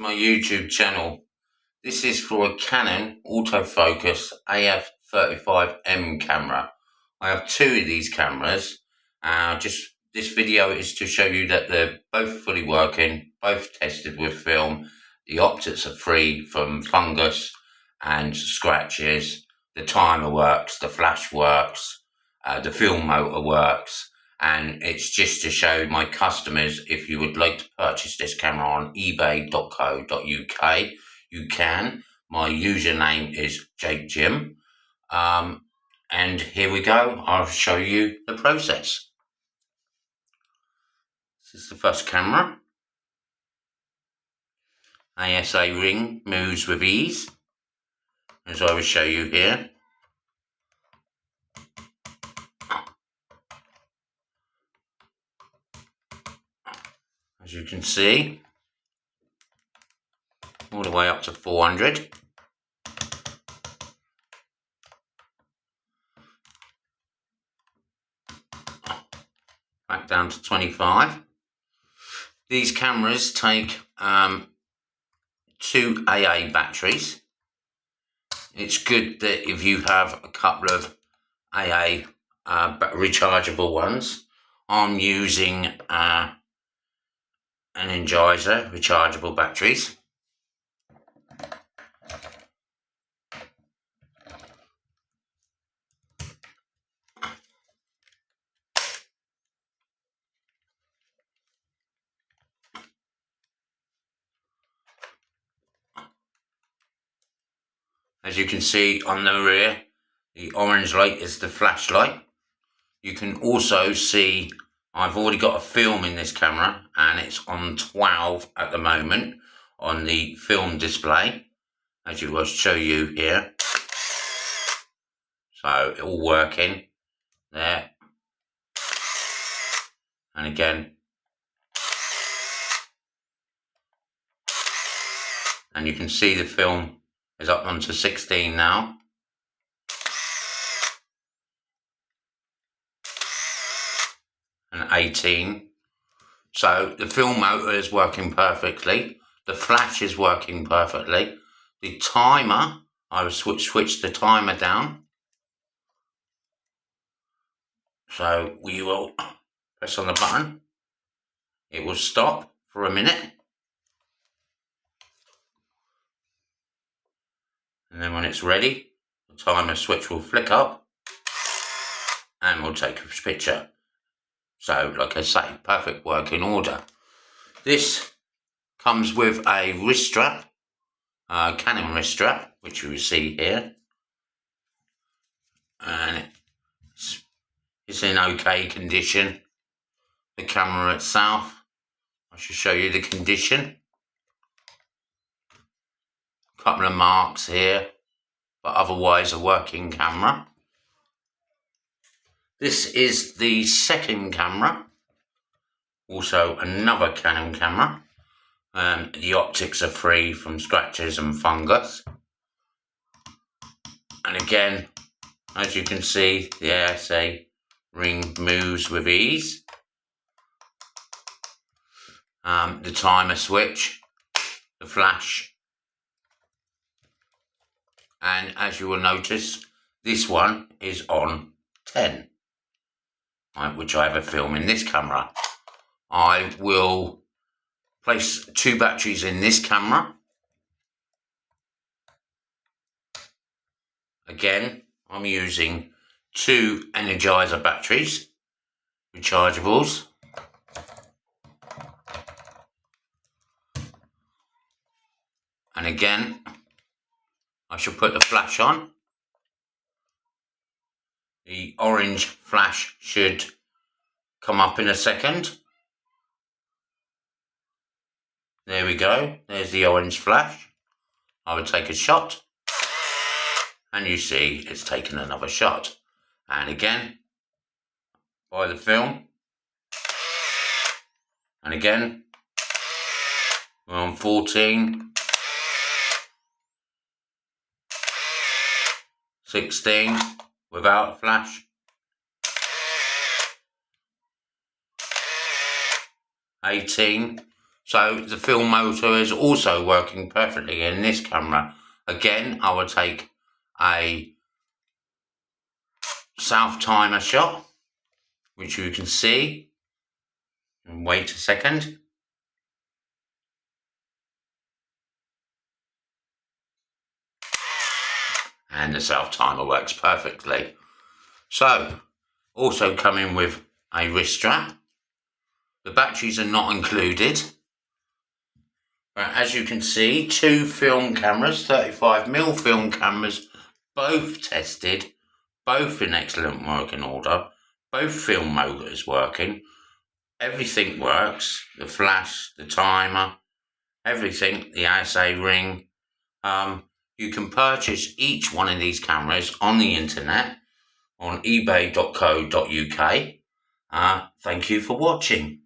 My YouTube channel. This is for a Canon autofocus AF35M camera. I have two of these cameras. This video is to show you that they're both fully working, both tested with film. The optics are free from fungus and scratches. The timer works, the flash works, the film motor works. And it's just to show my customers, if you would like to purchase this camera on ebay.co.uk, you can. My username is jakejim. And here we go. I'll show you the process. This is the first camera. ASA ring moves with ease, as I will show you here. As you can see, all the way up to 400. Back down to 25. These cameras take 2 AA batteries. It's good that if you have a couple of AA rechargeable ones. I'm using an Energizer rechargeable batteries. As you can see on the rear, the orange light is the flashlight. You can also see I've already got a film in this camera, and it's on 12 at the moment on the film display, as you will show you here. So all working there. And again. And you can see the film is up onto 16 now. And 18. So the film motor is working perfectly. The flash is working perfectly. The timer, I will switch the timer down. So we will press on the button. It will stop for a minute. And then when it's ready, the timer switch will flick up and we'll take a picture. So, like I say, perfect working order. This comes with a wrist strap, Canon wrist strap, which you will see here. And it's in okay condition. The camera itself, I should show you the condition. A couple of marks here, but otherwise a working camera. This is the second camera, also another Canon camera. The optics are free from scratches and fungus. And again, as you can see, the ASA ring moves with ease. The timer switch, the flash. And as you will notice, this one is on 10. Which I have a film in this camera. I will place 2 batteries in this camera. Again, I'm using 2 Energizer batteries, rechargeables. And again, I shall put the flash on. The orange flash should come up in a second. There we go. There's the orange flash. I would take a shot. And you see it's taken another shot. And again, by the film. And again, we're on 14. 16. Without a flash. 18 So the film motor is also working perfectly in this camera. Again, I will take a self timer shot, which you can see. And wait a second. And the self timer works perfectly. So, also coming with a wrist strap. The batteries are not included. But as you can see, 2 film cameras, 35mm film cameras, both tested, both in excellent working order, both film motors working. Everything works, the flash, the timer, everything, the assay ring. You can purchase each one of these cameras on the internet on ebay.co.uk. Thank you for watching.